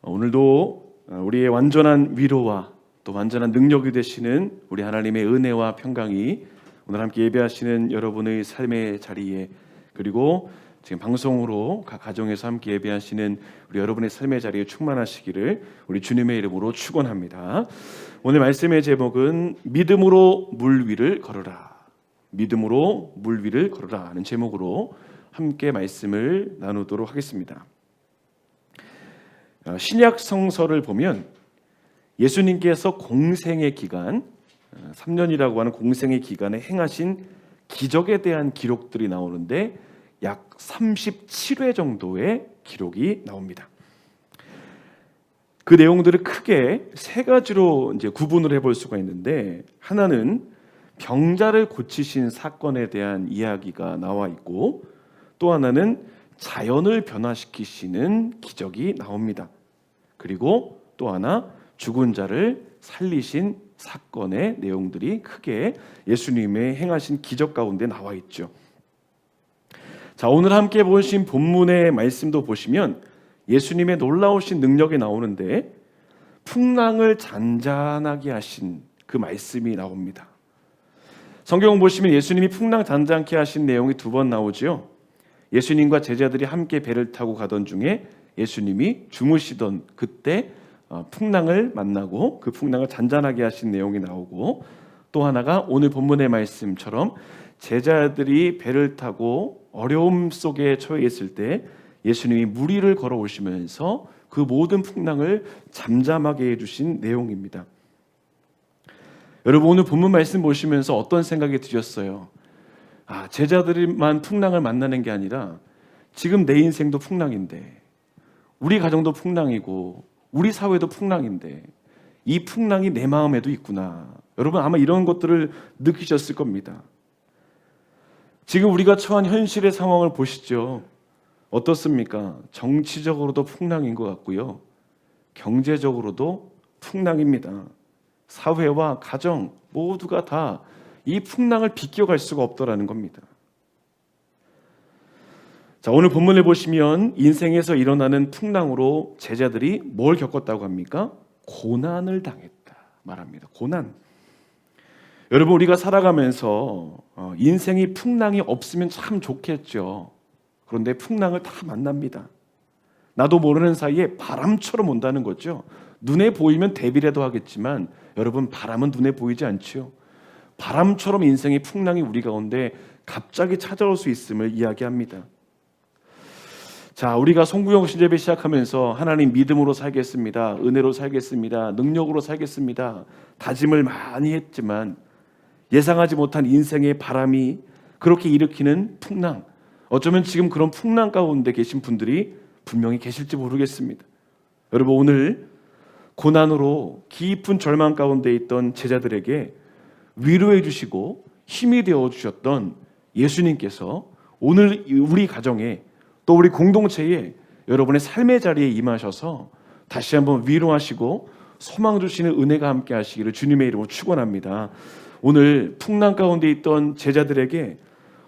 오늘도 우리의 완전한 위로와 또 완전한 능력이 되시는 우리 하나님의 은혜와 평강이 오늘 함께 예배하시는 여러분의 삶의 자리에, 그리고 지금 방송으로 각 가정에서 함께 예배하시는 우리 여러분의 삶의 자리에 충만하시기를 우리 주님의 이름으로 축원합니다. 오늘 말씀의 제목은 믿음으로 물 위를 걸으라, 믿음으로 물 위를 걸으라 하는 제목으로 함께 말씀을 나누도록 하겠습니다. 신약 성서를 보면 예수님께서 공생의 기간, 3년이라고 하는 공생의 기간에 행하신 기적에 대한 기록들이 나오는데 약 37회 정도의 기록이 나옵니다. 그 내용들을 크게 세 가지로 이제 구분을 해볼 수가 있는데, 하나는 병자를 고치신 사건에 대한 이야기가 나와 있고, 또 하나는 자연을 변화시키시는 기적이 나옵니다. 그리고 또 하나 죽은 자를 살리신 사건의 내용들이 크게 예수님의 행하신 기적 가운데 나와 있죠. 자, 오늘 함께 보신 본문의 말씀도 보시면 예수님의 놀라우신 능력이 나오는데 풍랑을 잔잔하게 하신 그 말씀이 나옵니다. 성경 보시면 예수님이 풍랑 잔잔케 하신 내용이 두 번 나오죠. 예수님과 제자들이 함께 배를 타고 가던 중에 예수님이 주무시던 그때 풍랑을 만나고 그 풍랑을 잔잔하게 하신 내용이 나오고, 또 하나가 오늘 본문의 말씀처럼 제자들이 배를 타고 어려움 속에 처해 있을 때 예수님이 물 위를 걸어오시면서 그 모든 풍랑을 잠잠하게 해주신 내용입니다. 여러분, 오늘 본문 말씀 보시면서 어떤 생각이 드셨어요? 제자들만 풍랑을 만나는 게 아니라 지금 내 인생도 풍랑인데, 우리 가정도 풍랑이고 우리 사회도 풍랑인데 이 풍랑이 내 마음에도 있구나. 여러분, 아마 이런 것들을 느끼셨을 겁니다. 지금 우리가 처한 현실의 상황을 보시죠. 어떻습니까? 정치적으로도 풍랑인 것 같고요, 경제적으로도 풍랑입니다. 사회와 가정 모두가 다 이 풍랑을 비껴갈 수가 없더라는 겁니다. 자, 오늘 본문을 보시면 인생에서 일어나는 풍랑으로 제자들이 뭘 겪었다고 합니까? 고난을 당했다 말합니다. 고난. 여러분, 우리가 살아가면서 인생이 풍랑이 없으면 참 좋겠죠. 그런데 풍랑을 다 만납니다. 나도 모르는 사이에 바람처럼 온다는 거죠. 눈에 보이면 대비라도 하겠지만 여러분, 바람은 눈에 보이지 않죠. 바람처럼 인생의 풍랑이 우리 가운데 갑자기 찾아올 수 있음을 이야기합니다. 자, 우리가 송구영 신예배 시작하면서 하나님 믿음으로 살겠습니다, 은혜로 살겠습니다, 능력으로 살겠습니다 다짐을 많이 했지만 예상하지 못한 인생의 바람이 그렇게 일으키는 풍랑, 어쩌면 지금 그런 풍랑 가운데 계신 분들이 분명히 계실지 모르겠습니다. 여러분, 오늘 고난으로 깊은 절망 가운데 있던 제자들에게 위로해 주시고 힘이 되어 주셨던 예수님께서 오늘 우리 가정에 또 우리 공동체에 여러분의 삶의 자리에 임하셔서 다시 한번 위로하시고 소망 주시는 은혜가 함께 하시기를 주님의 이름으로 축원합니다. 오늘 풍랑 가운데 있던 제자들에게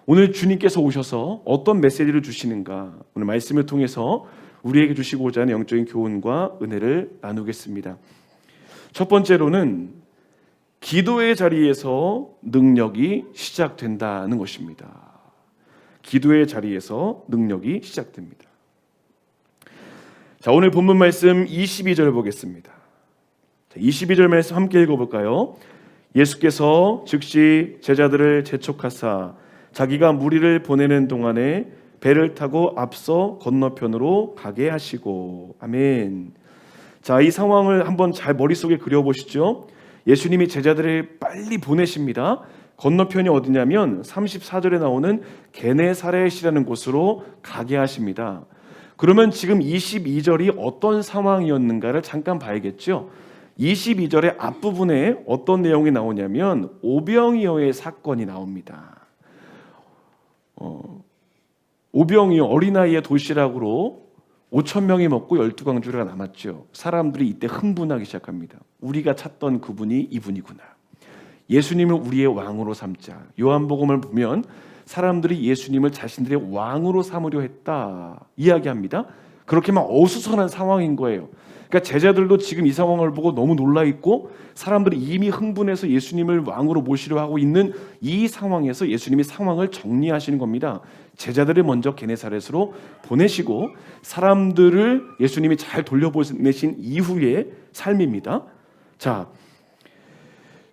오늘 주님께서 오셔서 어떤 메시지를 주시는가, 오늘 말씀을 통해서 우리에게 주시고자 하는 영적인 교훈과 은혜를 나누겠습니다. 첫 번째로는 기도의 자리에서 능력이 시작된다는 것입니다. 기도의 자리에서 능력이 시작됩니다. 자, 오늘 본문 말씀 22절 보겠습니다. 22절 말씀 함께 읽어볼까요? 예수께서 즉시 제자들을 재촉하사 자기가 무리를 보내는 동안에 배를 타고 앞서 건너편으로 가게 하시고. 아멘. 자, 이 상황을 한번 잘 머릿속에 그려보시죠. 예수님이 제자들을 빨리 보내십니다. 건너편이 어디냐면 34절에 나오는 게네사렛이라는 곳으로 가게 하십니다. 그러면 지금 22절이 어떤 상황이었는가를 잠깐 봐야겠죠. 22절의 앞부분에 어떤 내용이 나오냐면 오병이어의 사건이 나옵니다. 오병이어, 어린아이의 도시락으로 5,000명이 먹고 12광주리가 남았죠. 사람들이 이때 흥분하기 시작합니다. 우리가 찾던 그분이 이분이구나. 예수님을 우리의 왕으로 삼자. 요한복음을 보면 사람들이 예수님을 자신들의 왕으로 삼으려 했다 이야기합니다. 그렇게 막 어수선한 상황인 거예요. 그러니까 제자들도 지금 이 상황을 보고 너무 놀라 있고 사람들이 이미 흥분해서 예수님을 왕으로 모시려 하고 있는 이 상황에서 예수님이 상황을 정리하시는 겁니다. 제자들을 먼저 게네사렛으로 보내시고 사람들을 예수님이 잘 돌려보내신 이후의 삶입니다. 자,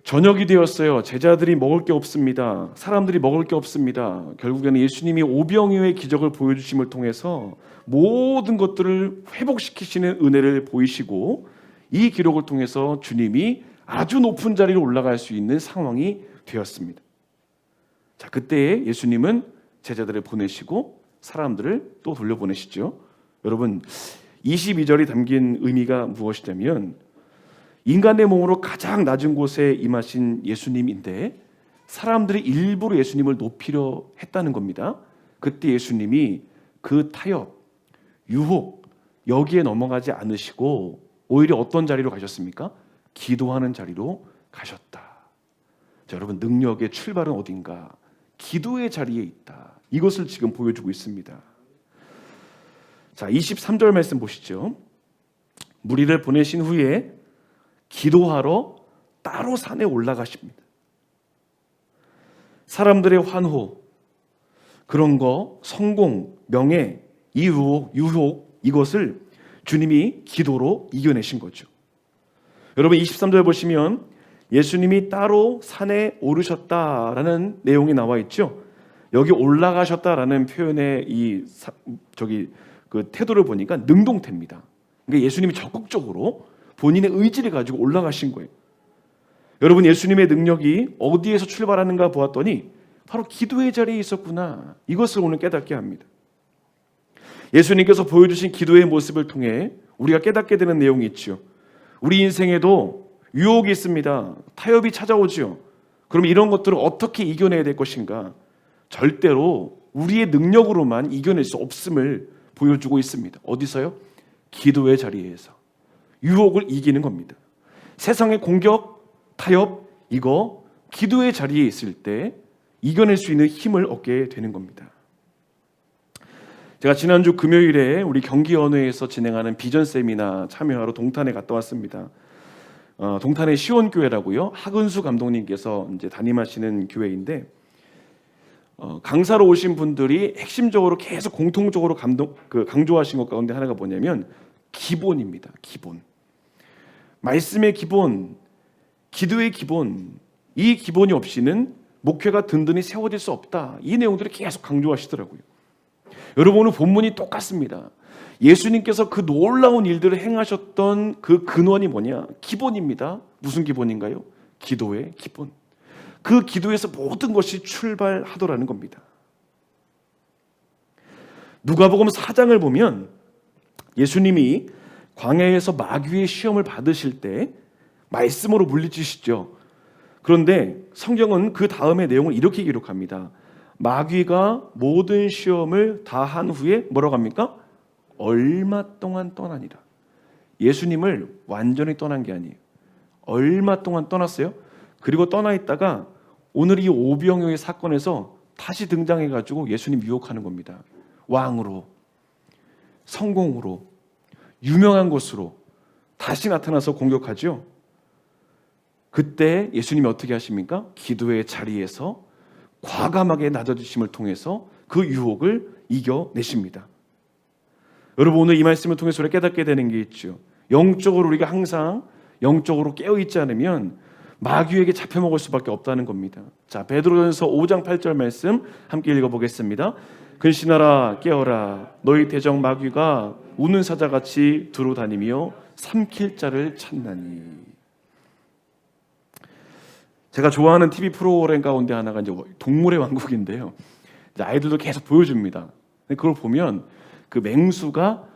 저녁이 되었어요. 제자들이 먹을 게 없습니다. 사람들이 먹을 게 없습니다. 결국에는 예수님이 오병이어의 기적을 보여주심을 통해서 모든 것들을 회복시키시는 은혜를 보이시고 이 기록을 통해서 주님이 아주 높은 자리로 올라갈 수 있는 상황이 되었습니다. 자, 그때에 예수님은 제자들을 보내시고 사람들을 또 돌려보내시죠. 여러분, 22절이 담긴 의미가 무엇이냐면 인간의 몸으로 가장 낮은 곳에 임하신 예수님인데 사람들이 일부러 예수님을 높이려 했다는 겁니다. 그때 예수님이 그 타협, 유혹 여기에 넘어가지 않으시고 오히려 어떤 자리로 가셨습니까? 기도하는 자리로 가셨다. 자, 여러분, 능력의 출발은 어딘가? 기도의 자리에 있다. 이것을 지금 보여주고 있습니다. 자, 23절 말씀 보시죠. 무리를 보내신 후에 기도하러 따로 산에 올라가십니다. 사람들의 환호, 그런 거, 성공, 명예, 이 유혹 이것을 주님이 기도로 이겨내신 거죠. 여러분 23절 보시면 예수님이 따로 산에 오르셨다라는 내용이 나와 있죠. 여기 올라가셨다라는 표현의 그 태도를 보니까 능동태입니다. 그러니까 예수님이 적극적으로 본인의 의지를 가지고 올라가신 거예요. 여러분, 예수님의 능력이 어디에서 출발하는가 보았더니 바로 기도의 자리에 있었구나. 이것을 오늘 깨닫게 합니다. 예수님께서 보여주신 기도의 모습을 통해 우리가 깨닫게 되는 내용이 있죠. 우리 인생에도 유혹이 있습니다. 타협이 찾아오죠. 그럼 이런 것들을 어떻게 이겨내야 될 것인가? 절대로 우리의 능력으로만 이겨낼 수 없음을 보여주고 있습니다. 어디서요? 기도의 자리에서. 유혹을 이기는 겁니다. 세상의 공격, 타협, 이거 기도의 자리에 있을 때 이겨낼 수 있는 힘을 얻게 되는 겁니다. 제가 지난주 금요일에 우리 경기연회에서 진행하는 비전 세미나 참여하러 동탄에 갔다 왔습니다. 동탄의 시원교회라고요. 하근수 감독님께서 이제 담임하시는 교회인데 강사로 오신 분들이 핵심적으로 계속 공통적으로 강조하신 것 가운데 하나가 뭐냐면 기본입니다. 기본. 말씀의 기본, 기도의 기본, 이 기본이 없이는 목회가 든든히 세워질 수 없다. 이 내용들을 계속 강조하시더라고요. 여러분, 오늘 본문이 똑같습니다. 예수님께서 그 놀라운 일들을 행하셨던 그 근원이 뭐냐? 기본입니다. 무슨 기본인가요? 기도의 기본. 그 기도에서 모든 것이 출발하더라는 겁니다. 누가복음 4장을 보면 예수님이 광야에서 마귀의 시험을 받으실 때 말씀으로 물리치시죠. 그런데 성경은 그 다음의 내용을 이렇게 기록합니다. 마귀가 모든 시험을 다 한 후에 뭐라고 합니까? 얼마 동안 떠나니라. 예수님을 완전히 떠난 게 아니에요. 얼마 동안 떠났어요. 그리고 떠나 있다가 오늘 이 오병이어의 사건에서 다시 등장해가지고 예수님 유혹하는 겁니다. 왕으로, 성공으로, 유명한 곳으로 다시 나타나서 공격하죠. 그때 예수님이 어떻게 하십니까? 기도의 자리에서 과감하게 낮아지심을 통해서 그 유혹을 이겨내십니다. 여러분, 오늘 이 말씀을 통해서 우리가 깨닫게 되는 게 있죠. 영적으로 우리가 항상 영적으로 깨어있지 않으면 마귀에게 잡혀먹을 수밖에 없다는 겁니다. 자, 베드로전서 5장 8절 말씀 함께 읽어보겠습니다. 근신하라, 깨어라. 너희 대적 마귀가 우는 사자같이 두루 다니며 삼킬 자를 찾나니. 제가 좋아하는 TV 프로그램 가운데 하나가 이제 동물의 왕국인데요. 이제 아이들도 계속 보여줍니다. 그걸 보면 그 맹수가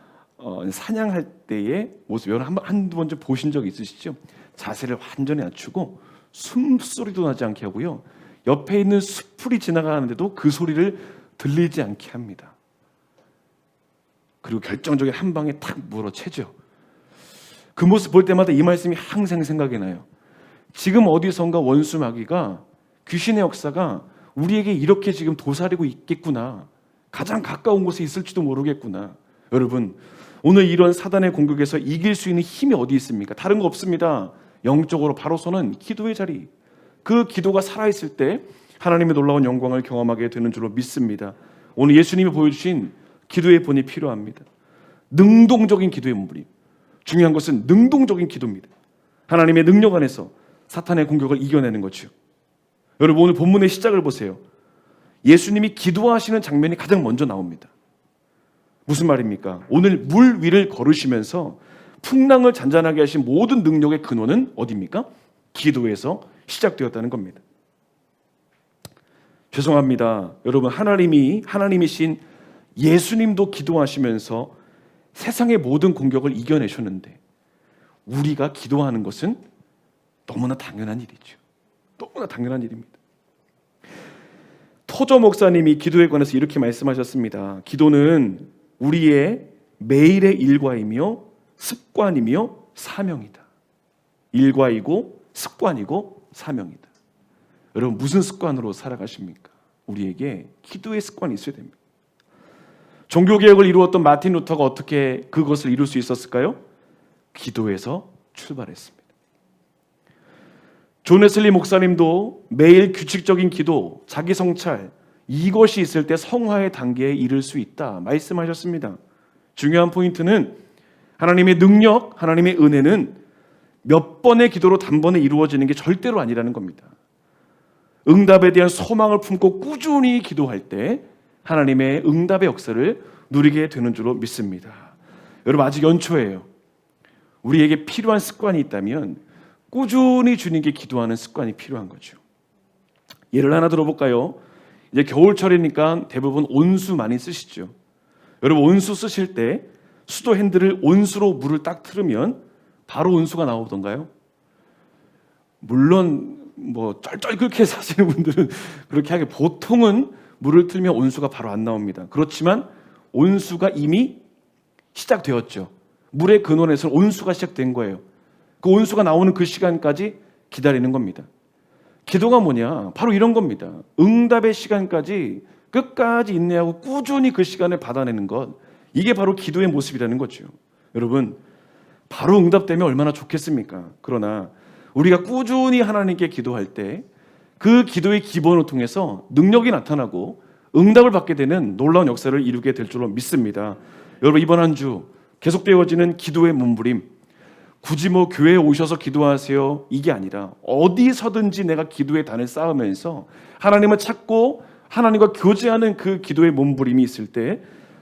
사냥할 때의 모습, 여러분 한두 번쯤 보신 적 있으시죠? 자세를 완전히 낮추고 숨소리도 나지 않게 하고요. 옆에 있는 숯불이 지나가는데도 그 소리를 들리지 않게 합니다. 그리고 결정적인 한 방에 탁 물어채죠. 그 모습 볼 때마다 이 말씀이 항상 생각이 나요. 지금 어디선가 원수 마귀가, 귀신의 역사가 우리에게 이렇게 지금 도사리고 있겠구나. 가장 가까운 곳에 있을지도 모르겠구나. 여러분, 오늘 이런 사단의 공격에서 이길 수 있는 힘이 어디 있습니까? 다른 거 없습니다. 영적으로 바로서는 기도의 자리. 그 기도가 살아있을 때 하나님의 놀라운 영광을 경험하게 되는 줄로 믿습니다. 오늘 예수님이 보여주신 기도의 본이 필요합니다. 능동적인 기도의 몸부림. 중요한 것은 능동적인 기도입니다. 하나님의 능력 안에서 사탄의 공격을 이겨내는 거죠. 여러분, 오늘 본문의 시작을 보세요. 예수님이 기도하시는 장면이 가장 먼저 나옵니다. 무슨 말입니까? 오늘 물 위를 걸으시면서 풍랑을 잔잔하게 하신 모든 능력의 근원은 어디입니까? 기도에서 시작되었다는 겁니다. 죄송합니다. 여러분, 하나님이신 예수님도 기도하시면서 세상의 모든 공격을 이겨내셨는데 우리가 기도하는 것은 너무나 당연한 일이죠. 너무나 당연한 일입니다. 토저 목사님이 기도에 관해서 이렇게 말씀하셨습니다. 기도는 우리의 매일의 일과이며 습관이며 사명이다. 일과이고 습관이고 사명이다. 여러분, 무슨 습관으로 살아가십니까? 우리에게 기도의 습관이 있어야 됩니다. 종교개혁을 이루었던 마틴 루터가 어떻게 그것을 이룰 수 있었을까요? 기도에서 출발했습니다. 존 웨슬리 목사님도 매일 규칙적인 기도, 자기 성찰, 이것이 있을 때 성화의 단계에 이를 수 있다 말씀하셨습니다. 중요한 포인트는 하나님의 능력, 하나님의 은혜는 몇 번의 기도로 단번에 이루어지는 게 절대로 아니라는 겁니다. 응답에 대한 소망을 품고 꾸준히 기도할 때 하나님의 응답의 역사를 누리게 되는 줄로 믿습니다. 여러분, 아직 연초예요. 우리에게 필요한 습관이 있다면 꾸준히 주님께 기도하는 습관이 필요한 거죠. 예를 하나 들어볼까요? 이제 겨울철이니까 대부분 온수 많이 쓰시죠. 여러분, 온수 쓰실 때 수도 핸들을 온수로 물을 딱 틀으면 바로 온수가 나오던가요? 물론 뭐 쩔쩔 그렇게 사시는 분들은 그렇게 하게, 보통은 물을 틀면 온수가 바로 안 나옵니다. 그렇지만 온수가 이미 시작되었죠. 물의 근원에서 온수가 시작된 거예요. 그 온수가 나오는 그 시간까지 기다리는 겁니다. 기도가 뭐냐? 바로 이런 겁니다. 응답의 시간까지 끝까지 인내하고 꾸준히 그 시간을 받아내는 것, 이게 바로 기도의 모습이라는 거죠. 여러분, 바로 응답되면 얼마나 좋겠습니까? 그러나 우리가 꾸준히 하나님께 기도할 때 그 기도의 기본을 통해서 능력이 나타나고 응답을 받게 되는 놀라운 역사를 이루게 될 줄로 믿습니다. 여러분, 이번 한 주 계속되어지는 기도의 몸부림, 굳이 뭐 교회에 오셔서 기도하세요 이게 아니라 어디서든지 내가 기도의 단을 쌓으면서 하나님을 찾고 하나님과 교제하는 그 기도의 몸부림이 있을 때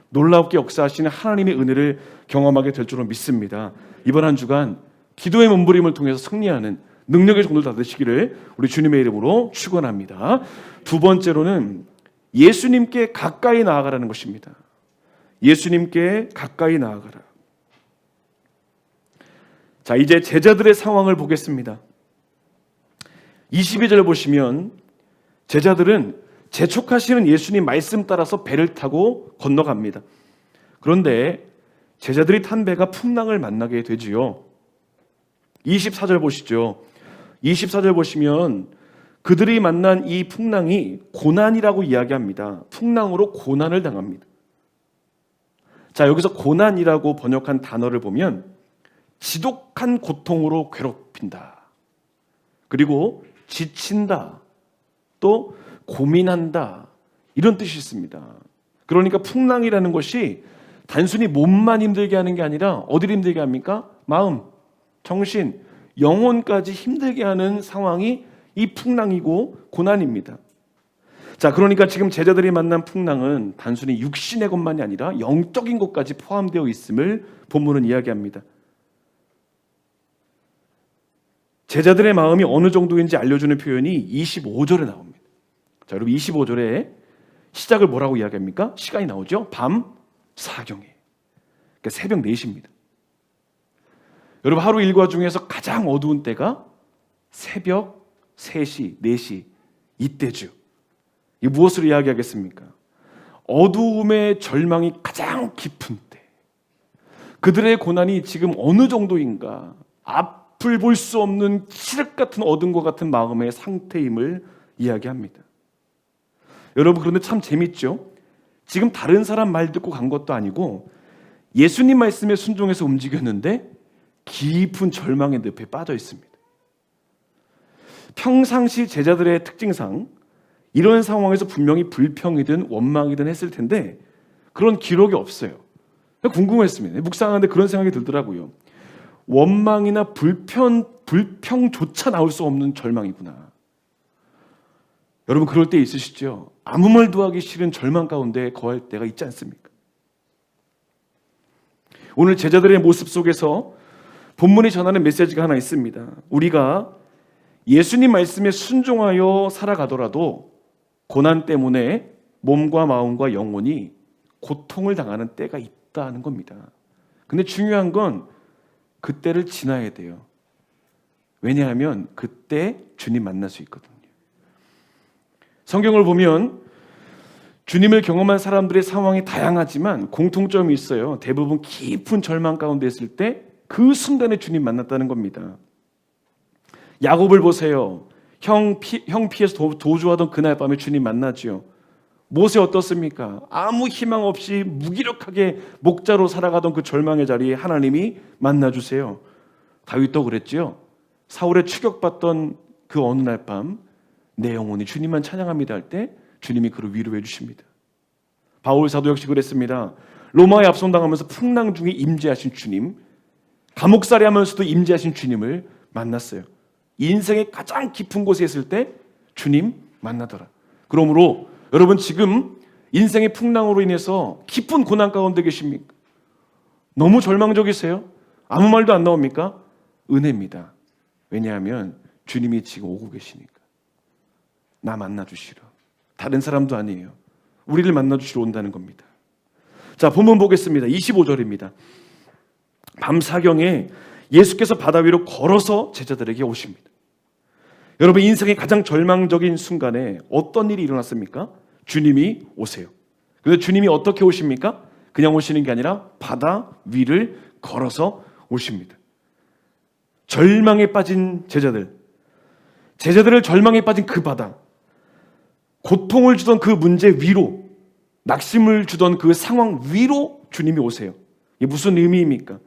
놀랍게 역사하시는 하나님의 은혜를 경험하게 될 줄로 믿습니다. 이번 한 주간 기도의 몸부림을 통해서 승리하는 능력의 종들 다 되시기를 우리 주님의 이름으로 축원합니다. 두 번째로는 예수님께 가까이 나아가라는 것입니다. 예수님께 가까이 나아가라. 자, 이제 제자들의 상황을 보겠습니다. 22절 보시면 제자들은 재촉하시는 예수님 말씀 따라서 배를 타고 건너갑니다. 그런데 제자들이 탄 배가 풍랑을 만나게 되지요. 24절 보시죠. 24절 보시면 그들이 만난 이 풍랑이 고난이라고 이야기합니다. 풍랑으로 고난을 당합니다. 자, 여기서 고난이라고 번역한 단어를 보면 지독한 고통으로 괴롭힌다, 그리고 지친다, 또 고민한다, 이런 뜻이 있습니다. 그러니까 풍랑이라는 것이 단순히 몸만 힘들게 하는 게 아니라 어디를 힘들게 합니까? 마음, 정신, 영혼까지 힘들게 하는 상황이 이 풍랑이고 고난입니다. 자, 그러니까 지금 제자들이 만난 풍랑은 단순히 육신의 것만이 아니라 영적인 것까지 포함되어 있음을 본문은 이야기합니다. 제자들의 마음이 어느 정도인지 알려주는 표현이 25절에 나옵니다. 자, 여러분, 25절에 시작을 뭐라고 이야기합니까? 시간이 나오죠. 밤 사경에, 그러니까 새벽 4시입니다. 여러분, 하루 일과 중에서 가장 어두운 때가 새벽 3시, 4시 이때죠. 이 무엇을 이야기하겠습니까? 어두움의 절망이 가장 깊은 때, 그들의 고난이 지금 어느 정도인가, 앞을 볼 수 없는 칠흑 같은 어둠과 같은 마음의 상태임을 이야기합니다. 여러분, 그런데 참 재밌죠? 지금 다른 사람 말 듣고 간 것도 아니고 예수님 말씀에 순종해서 움직였는데 깊은 절망의 늪에 빠져 있습니다. 평상시 제자들의 특징상 이런 상황에서 분명히 불평이든 원망이든 했을 텐데 그런 기록이 없어요. 궁금했습니다. 묵상하는데 그런 생각이 들더라고요. 원망이나 불평조차 나올 수 없는 절망이구나. 여러분 그럴 때 있으시죠? 아무 말도 하기 싫은 절망 가운데 거할 때가 있지 않습니까? 오늘 제자들의 모습 속에서 본문이 전하는 메시지가 하나 있습니다. 우리가 예수님 말씀에 순종하여 살아가더라도 고난 때문에 몸과 마음과 영혼이 고통을 당하는 때가 있다는 겁니다. 근데 중요한 건 그때를 지나야 돼요. 왜냐하면 그때 주님 만날 수 있거든요. 성경을 보면 주님을 경험한 사람들의 상황이 다양하지만 공통점이 있어요. 대부분 깊은 절망 가운데 있을 때 그 순간에 주님 만났다는 겁니다. 야곱을 보세요. 형 피해서 도주하던 그날 밤에 주님 만나지요. 모세 어떻습니까? 아무 희망 없이 무기력하게 목자로 살아가던 그 절망의 자리에 하나님이 만나주세요. 다윗도 그랬지요. 사울의 추격받던 그 어느 날 밤 내 영혼이 주님만 찬양합니다 할 때 주님이 그를 위로해 주십니다. 바울 사도 역시 그랬습니다. 로마에 압송당하면서 풍랑 중에 임재하신 주님, 감옥살이 하면서도 임재하신 주님을 만났어요. 인생의 가장 깊은 곳에 있을 때 주님 만나더라. 그러므로 여러분 지금 인생의 풍랑으로 인해서 깊은 고난 가운데 계십니까? 너무 절망적이세요? 아무 말도 안 나옵니까? 은혜입니다. 왜냐하면 주님이 지금 오고 계시니까. 나 만나주시러. 다른 사람도 아니에요. 우리를 만나주시러 온다는 겁니다. 자, 본문 보겠습니다. 25절입니다. 밤 사경에 예수께서 바다 위로 걸어서 제자들에게 오십니다. 여러분 인생의 가장 절망적인 순간에 어떤 일이 일어났습니까? 주님이 오세요. 그런데 주님이 어떻게 오십니까? 그냥 오시는 게 아니라 바다 위를 걸어서 오십니다. 절망에 빠진 제자들을 절망에 빠진 그 바다, 고통을 주던 그 문제 위로, 낙심을 주던 그 상황 위로 주님이 오세요. 이게 무슨 의미입니까?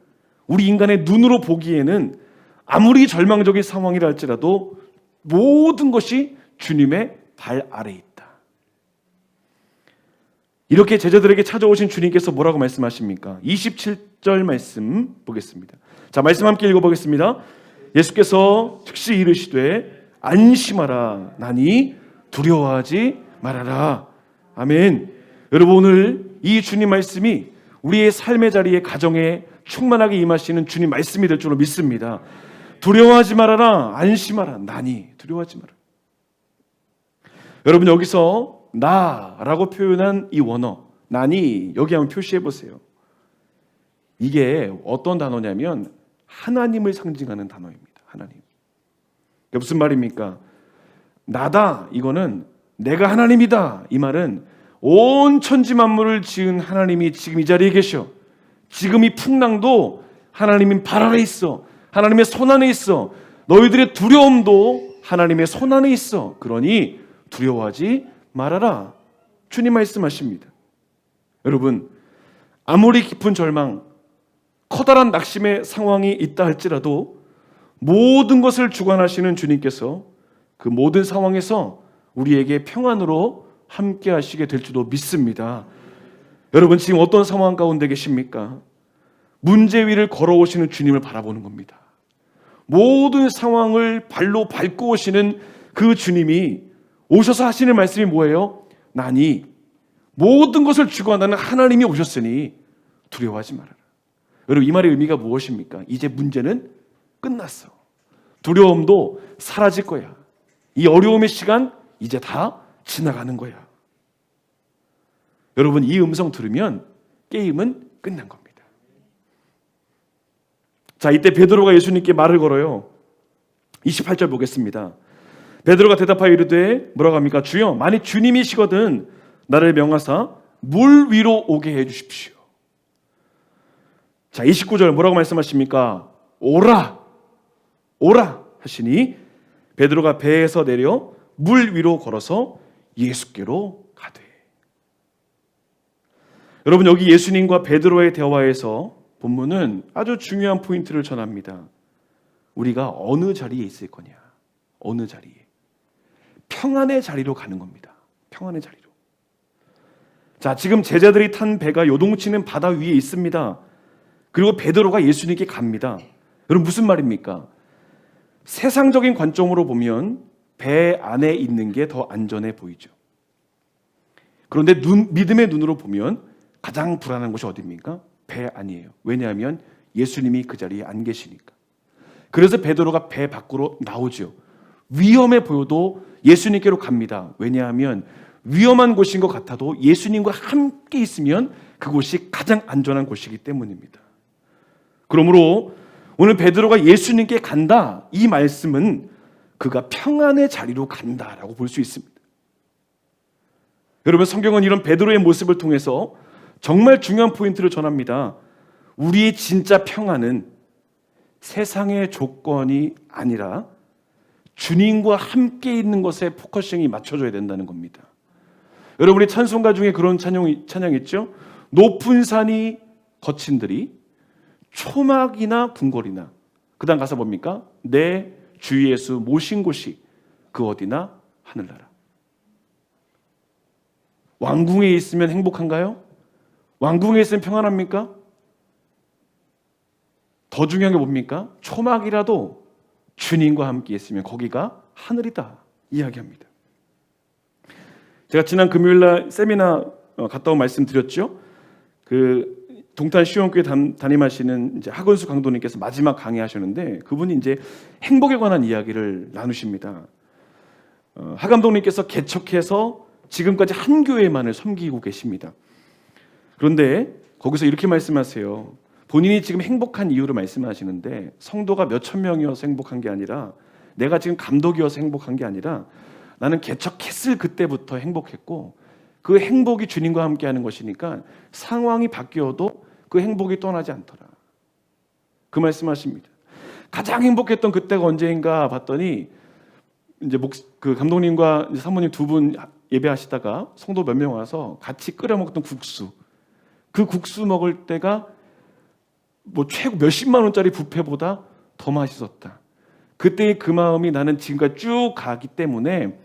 우리 인간의 눈으로 보기에는 아무리 절망적인 상황이라 할지라도 모든 것이 주님의 발 아래에 있다. 이렇게 제자들에게 찾아오신 주님께서 뭐라고 말씀하십니까? 27절 말씀 보겠습니다. 자, 말씀 함께 읽어보겠습니다. 예수께서 즉시 이르시되 안심하라 나니 두려워하지 말아라. 아멘. 여러분 오늘 이 주님 말씀이 우리의 삶의 자리에 가정에 충만하게 임하시는 주님 말씀이 될 줄로 믿습니다. 두려워하지 말아라. 안심하라. 나니 두려워하지 마라. 여러분 여기서 나라고 표현한 이 원어 나니 여기 한번 표시해 보세요. 이게 어떤 단어냐면 하나님을 상징하는 단어입니다. 하나님. 무슨 말입니까? 나다 이거는 내가 하나님이다 이 말은 온 천지 만물을 지은 하나님이 지금 이 자리에 계셔. 지금 이 풍랑도 하나님의 발 아래 있어. 하나님의 손 안에 있어. 너희들의 두려움도 하나님의 손 안에 있어. 그러니 두려워하지 말아라. 주님 말씀하십니다. 여러분 아무리 깊은 절망, 커다란 낙심의 상황이 있다 할지라도 모든 것을 주관하시는 주님께서 그 모든 상황에서 우리에게 평안으로 함께 하시게 될 줄도 믿습니다. 여러분 지금 어떤 상황 가운데 계십니까? 문제 위를 걸어오시는 주님을 바라보는 겁니다. 모든 상황을 발로 밟고 오시는 그 주님이 오셔서 하시는 말씀이 뭐예요? 나니 모든 것을 주관하는 하나님이 오셨으니 두려워하지 말아라. 여러분 이 말의 의미가 무엇입니까? 이제 문제는 끝났어. 두려움도 사라질 거야. 이 어려움의 시간 이제 다 지나가는 거야. 여러분 이 음성 들으면 게임은 끝난 겁니다. 자, 이때 베드로가 예수님께 말을 걸어요. 28절 보겠습니다. 베드로가 대답하여 이르되 뭐라고 합니까? 주여 만일 주님이시거든 나를 명하사 물 위로 오게 해 주십시오. 자, 29절 뭐라고 말씀하십니까? 오라 하시니 베드로가 배에서 내려 물 위로 걸어서 예수께로 가되. 여러분, 여기 예수님과 베드로의 대화에서 본문은 아주 중요한 포인트를 전합니다. 우리가 어느 자리에 있을 거냐, 어느 자리에. 평안의 자리로 가는 겁니다. 평안의 자리로. 자, 지금 제자들이 탄 배가 요동치는 바다 위에 있습니다. 그리고 베드로가 예수님께 갑니다. 여러분, 무슨 말입니까? 세상적인 관점으로 보면 배 안에 있는 게 더 안전해 보이죠. 그런데 믿음의 눈으로 보면 가장 불안한 곳이 어디입니까? 배 안이에요. 왜냐하면 예수님이 그 자리에 안 계시니까. 그래서 베드로가 배 밖으로 나오죠. 위험해 보여도 예수님께로 갑니다. 왜냐하면 위험한 곳인 것 같아도 예수님과 함께 있으면 그곳이 가장 안전한 곳이기 때문입니다. 그러므로 오늘 베드로가 예수님께 간다, 이 말씀은 그가 평안의 자리로 간다라고 볼 수 있습니다. 여러분, 성경은 이런 베드로의 모습을 통해서 정말 중요한 포인트를 전합니다. 우리의 진짜 평안은 세상의 조건이 아니라 주님과 함께 있는 것에 포커싱이 맞춰져야 된다는 겁니다. 여러분이 찬송가 중에 그런 찬양 있죠? 높은 산이 거친들이 초막이나 궁궐이나, 그 다음 가사 뭡니까? 내 주 예수 모신 곳이 그 어디나 하늘나라. 왕궁에 있으면 행복한가요? 왕궁에 있으면 평안합니까? 더 중요한 게 뭡니까? 초막이라도 주님과 함께 있으면 거기가 하늘이다 이야기합니다. 제가 지난 금요일날 세미나 갔다 온 말씀 드렸죠. 그 동탄 시원교회 담임하시는 이제 하건수 강도님께서 마지막 강의하셨는데 그분이 이제 행복에 관한 이야기를 나누십니다. 하 감독님께서 개척해서 지금까지 한 교회만을 섬기고 계십니다. 그런데 거기서 이렇게 말씀하세요. 본인이 지금 행복한 이유를 말씀하시는데 성도가 몇천 명이어서 행복한 게 아니라, 내가 지금 감독이어서 행복한 게 아니라, 나는 개척했을 그때부터 행복했고 그 행복이 주님과 함께 하는 것이니까 상황이 바뀌어도 그 행복이 떠나지 않더라. 그 말씀하십니다. 가장 행복했던 그때가 언제인가 봤더니 이제 그 감독님과 이제 사모님 두 분 예배하시다가 성도 몇 명 와서 같이 끓여 먹던 국수, 그 국수 먹을 때가 뭐 최고 몇십만 원짜리 뷔페보다 더 맛있었다. 그때의 그 마음이 나는 지금까지 쭉 가기 때문에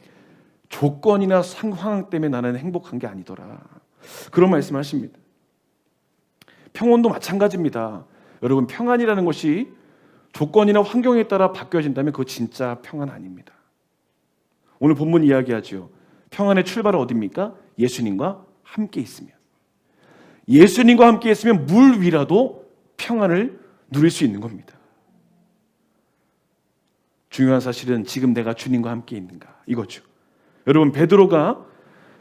조건이나 상황 때문에 나는 행복한 게 아니더라. 그런 말씀하십니다. 평온도 마찬가지입니다. 여러분, 평안이라는 것이 조건이나 환경에 따라 바뀌어진다면 그거 진짜 평안 아닙니다. 오늘 본문 이야기하죠. 평안의 출발은 어디입니까? 예수님과 함께 있으면. 예수님과 함께 있으면 물 위라도 평안을 누릴 수 있는 겁니다. 중요한 사실은 지금 내가 주님과 함께 있는가, 이거죠. 여러분, 베드로가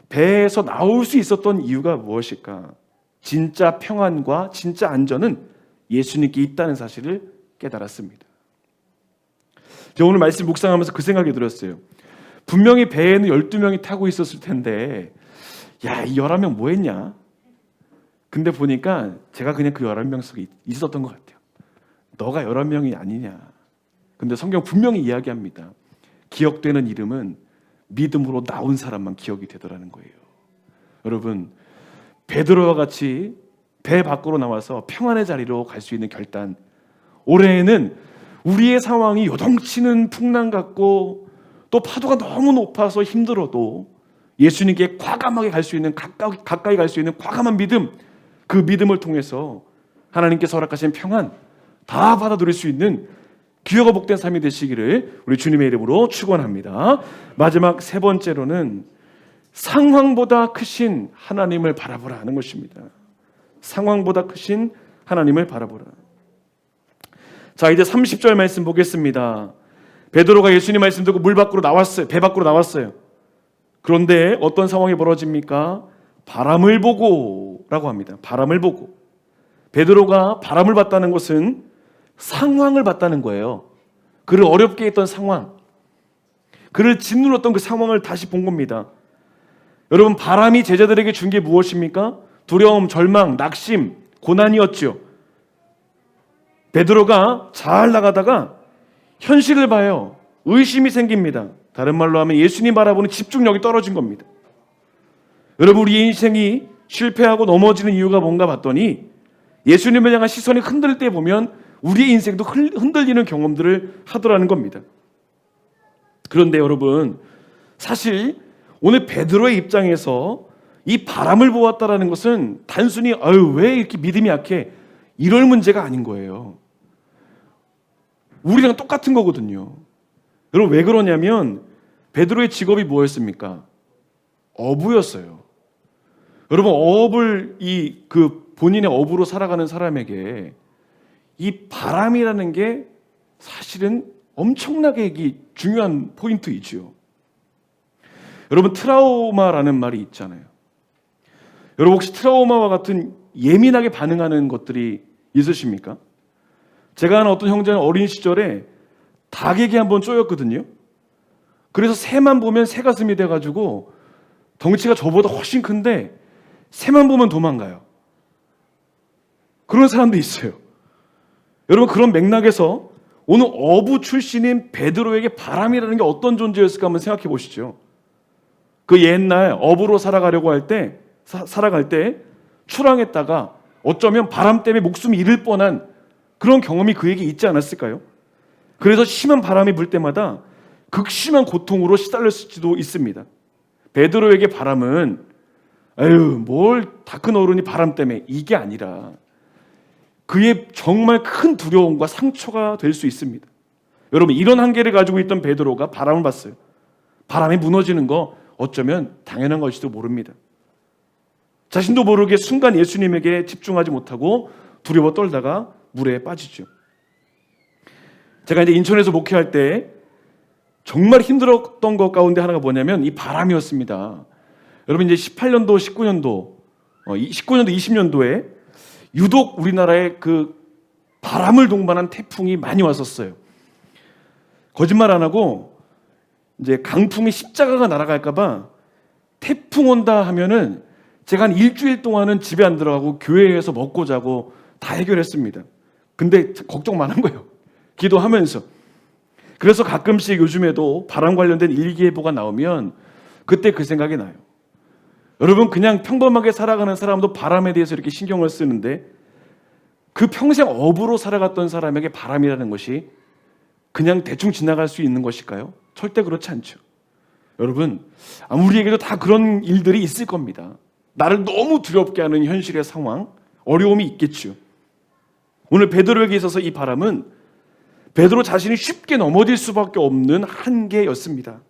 배에서 나올 수 있었던 이유가 무엇일까? 진짜 평안과 진짜 안전은 예수님께 있다는 사실을 깨달았습니다. 제가 오늘 말씀 묵상하면서 그 생각이 들었어요. 분명히 배에는 12명이 타고 있었을 텐데 야, 이 11명 뭐 했냐? 근데 보니까 제가 그냥 그 11명 속에 있었던 것 같아요. 너가 11명이 아니냐. 근데 성경 분명히 이야기합니다. 기억되는 이름은 믿음으로 나온 사람만 기억이 되더라는 거예요. 여러분, 베드로와 같이 배 밖으로 나와서 평안의 자리로 갈 수 있는 결단, 올해에는 우리의 상황이 요동치는 풍랑 같고 또 파도가 너무 높아서 힘들어도 예수님께 과감하게 갈 수 있는, 가까이 갈 수 있는 과감한 믿음, 그 믿음을 통해서 하나님께서 허락하신 평안 다 받아 누릴 수 있는 귀하고 복된 삶이 되시기를 우리 주님의 이름으로 축원합니다. 마지막 세 번째로는 상황보다 크신 하나님을 바라보라 하는 것입니다. 상황보다 크신 하나님을 바라보라. 자, 이제 30절 말씀 보겠습니다. 베드로가 예수님 말씀 듣고 물 밖으로 나왔어요. 배 밖으로 나왔어요. 그런데 어떤 상황이 벌어집니까? 바람을 보고 라고 합니다. 바람을 보고. 베드로가 바람을 봤다는 것은 상황을 봤다는 거예요. 그를 어렵게 했던 상황, 그를 짓눌렀던 그 상황을 다시 본 겁니다. 여러분, 바람이 제자들에게 준 게 무엇입니까? 두려움, 절망, 낙심, 고난이었죠. 베드로가 잘 나가다가 현실을 봐요. 의심이 생깁니다. 다른 말로 하면 예수님 바라보는 집중력이 떨어진 겁니다. 여러분, 우리 인생이 실패하고 넘어지는 이유가 뭔가 봤더니 예수님을 향한 시선이 흔들릴 때 보면 우리의 인생도 흔들리는 경험들을 하더라는 겁니다. 그런데 여러분, 사실 오늘 베드로의 입장에서 이 바람을 보았다라는 것은 단순히 왜 이렇게 믿음이 약해 이럴 문제가 아닌 거예요. 우리랑 똑같은 거거든요. 여러분, 왜 그러냐면 베드로의 직업이 뭐였습니까? 어부였어요. 여러분, 어업을 본인의 어부로 살아가는 사람에게 이 바람이라는 게 사실은 엄청나게 중요한 포인트이지요. 여러분, 트라우마라는 말이 있잖아요. 여러분, 혹시 트라우마와 같은 예민하게 반응하는 것들이 있으십니까? 제가 아는 어떤 형제는 어린 시절에 닭에게 한번 쪼였거든요. 그래서 새만 보면 새가슴이 돼가지고 덩치가 저보다 훨씬 큰데 새만 보면 도망가요. 그런 사람도 있어요. 여러분, 그런 맥락에서 오늘 어부 출신인 베드로에게 바람이라는 게 어떤 존재였을까 한번 생각해 보시죠. 그 옛날 어부로 살아갈 때 출항했다가 어쩌면 바람 때문에 목숨이 잃을 뻔한 그런 경험이 그에게 있지 않았을까요? 그래서 심한 바람이 불 때마다 극심한 고통으로 시달렸을지도 있습니다. 베드로에게 바람은 뭘 다 큰 어른이 바람 때문에 이게 아니라 그의 정말 큰 두려움과 상처가 될 수 있습니다. 여러분, 이런 한계를 가지고 있던 베드로가 바람을 봤어요. 바람이 무너지는 거 어쩌면 당연한 것일지도 모릅니다. 자신도 모르게 순간 예수님에게 집중하지 못하고 두려워 떨다가 물에 빠지죠. 제가 이제 인천에서 목회할 때 정말 힘들었던 것 가운데 하나가 뭐냐면 이 바람이었습니다. 여러분, 이제 18년도, 19년도, 20년도에 유독 우리나라에 그 바람을 동반한 태풍이 많이 왔었어요. 거짓말 안 하고 이제 강풍에 십자가가 날아갈까봐 태풍 온다 하면은 제가 한 일주일 동안은 집에 안 들어가고 교회에서 먹고 자고 다 해결했습니다. 근데 걱정 많은 거예요. 기도하면서. 그래서 가끔씩 요즘에도 바람 관련된 일기예보가 나오면 그때 그 생각이 나요. 여러분, 그냥 평범하게 살아가는 사람도 바람에 대해서 이렇게 신경을 쓰는데 그 평생 어부로 살아갔던 사람에게 바람이라는 것이 그냥 대충 지나갈 수 있는 것일까요? 절대 그렇지 않죠. 여러분, 우리에게도 다 그런 일들이 있을 겁니다. 나를 너무 두렵게 하는 현실의 상황, 어려움이 있겠죠. 오늘 베드로에게 있어서 이 바람은 베드로 자신이 쉽게 넘어질 수밖에 없는 한계였습니다.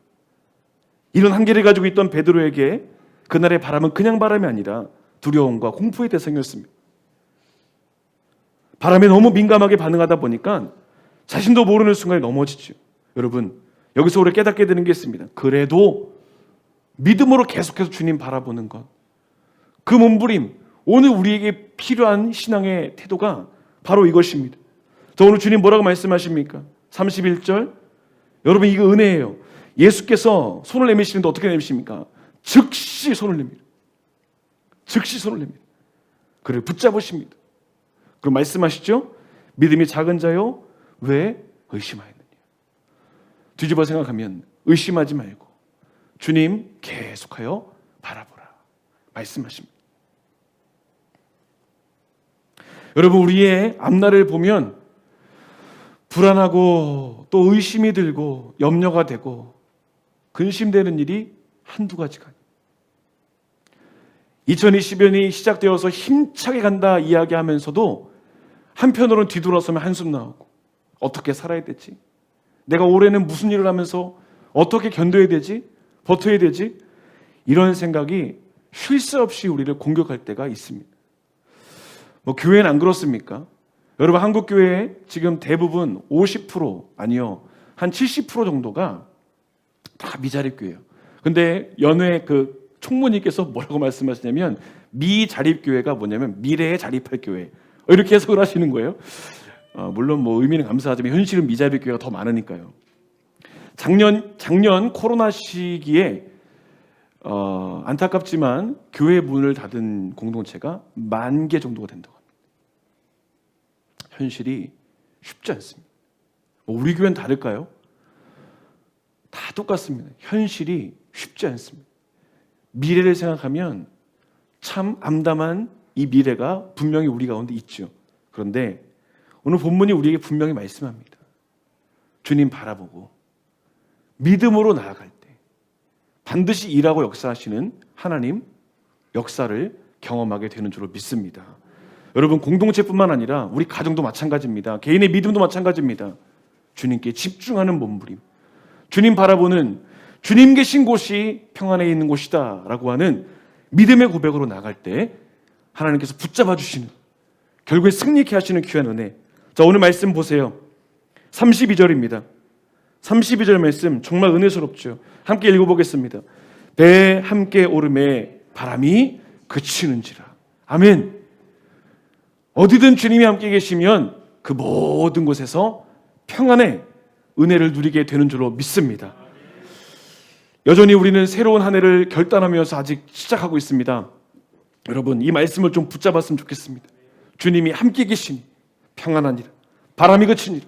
이런 한계를 가지고 있던 베드로에게 그날의 바람은 그냥 바람이 아니라 두려움과 공포의 대상이었습니다. 바람에 너무 민감하게 반응하다 보니까 자신도 모르는 순간에 넘어지죠. 여러분, 여기서 우리 깨닫게 되는 게 있습니다. 그래도 믿음으로 계속해서 주님 바라보는 것, 그 몸부림, 오늘 우리에게 필요한 신앙의 태도가 바로 이것입니다. 저 오늘 주님 뭐라고 말씀하십니까? 31절, 여러분, 이거 은혜예요. 예수께서 손을 내미시는데 어떻게 내미십니까? 즉시 손을 냅니다. 즉시 손을 냅니다. 그를 붙잡으십니다. 그럼 말씀하시죠? 믿음이 작은 자요, 왜 의심하였느냐? 뒤집어 생각하면 의심하지 말고 주님 계속하여 바라보라 말씀하십니다. 여러분, 우리의 앞날을 보면 불안하고 또 의심이 들고 염려가 되고 근심되는 일이 한두 가지가 아니에요. 2020년이 시작되어서 힘차게 간다 이야기하면서도 한편으로는 뒤돌아서면 한숨 나오고 어떻게 살아야 되지? 내가 올해는 무슨 일을 하면서 어떻게 견뎌야 되지? 버텨야 되지? 이런 생각이 쉴 새 없이 우리를 공격할 때가 있습니다. 교회는 안 그렇습니까? 여러분, 한국 교회 지금 대부분 50% 아니요, 한 70% 정도가 다 미자립교회예요. 근데 연회 그 총무님께서 뭐라고 말씀하시냐면 미자립교회가 뭐냐면 미래에 자립할 교회, 이렇게 해석을 하시는 거예요. 물론 의미는 감사하지만 현실은 미자립교회가 더 많으니까요. 작년 코로나 시기에 안타깝지만 교회 문을 닫은 공동체가 10,000개 정도가 된다고 합니다. 현실이 쉽지 않습니다. 우리 교회는 다를까요? 다 똑같습니다. 현실이 쉽지 않습니다. 미래를 생각하면 참 암담한 이 미래가 분명히 우리 가운데 있죠. 그런데 오늘 본문이 우리에게 분명히 말씀합니다. 주님 바라보고 믿음으로 나아갈 때 반드시 일하고 역사하시는 하나님 역사를 경험하게 되는 줄로 믿습니다. 여러분, 공동체뿐만 아니라 우리 가정도 마찬가지입니다. 개인의 믿음도 마찬가지입니다. 주님께 집중하는 몸부림, 주님 바라보는, 주님 계신 곳이 평안에 있는 곳이다 라고 하는 믿음의 고백으로 나갈 때 하나님께서 붙잡아 주시는, 결국에 승리케 하시는 귀한 은혜. 자, 오늘 말씀 보세요. 32절입니다. 32절 말씀 정말 은혜스럽죠. 함께 읽어보겠습니다. 배에 함께 오름에 바람이 그치는지라. 아멘. 어디든 주님이 함께 계시면 그 모든 곳에서 평안의 은혜를 누리게 되는 줄로 믿습니다. 여전히 우리는 새로운 한 해를 결단하면서 아직 시작하고 있습니다. 여러분, 이 말씀을 좀 붙잡았으면 좋겠습니다. 주님이 함께 계시니 평안하니라. 바람이 그치니라.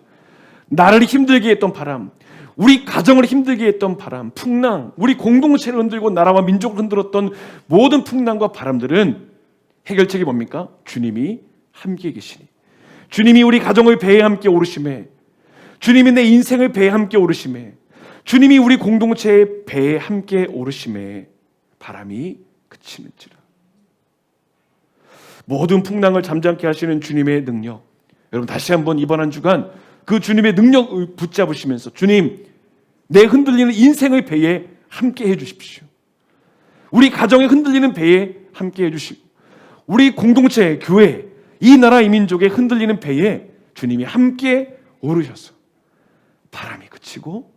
나를 힘들게 했던 바람, 우리 가정을 힘들게 했던 바람, 풍랑, 우리 공동체를 흔들고 나라와 민족을 흔들었던 모든 풍랑과 바람들은 해결책이 뭡니까? 주님이 함께 계시니, 주님이 우리 가정의 배에 함께 오르심에, 주님이 내 인생의 배에 함께 오르심에, 주님이 우리 공동체의 배에 함께 오르심에 바람이 그치는지라. 모든 풍랑을 잠잠케 하시는 주님의 능력, 여러분 다시 한번 이번 한 주간 그 주님의 능력을 붙잡으시면서 주님, 내 흔들리는 인생의 배에 함께 해주십시오. 우리 가정의 흔들리는 배에 함께 해주시고, 우리 공동체, 교회, 이 나라 이 민족의 흔들리는 배에 주님이 함께 오르셔서 바람이 그치고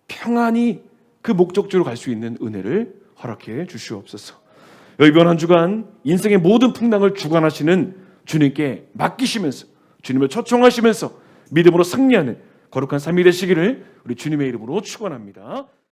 평안히 그 목적지로 갈 수 있는 은혜를 허락해 주시옵소서. 이번 한 주간 인생의 모든 풍랑을 주관하시는 주님께 맡기시면서, 주님을 초청하시면서 믿음으로 승리하는 거룩한 삶이 되시기를 우리 주님의 이름으로 축원합니다.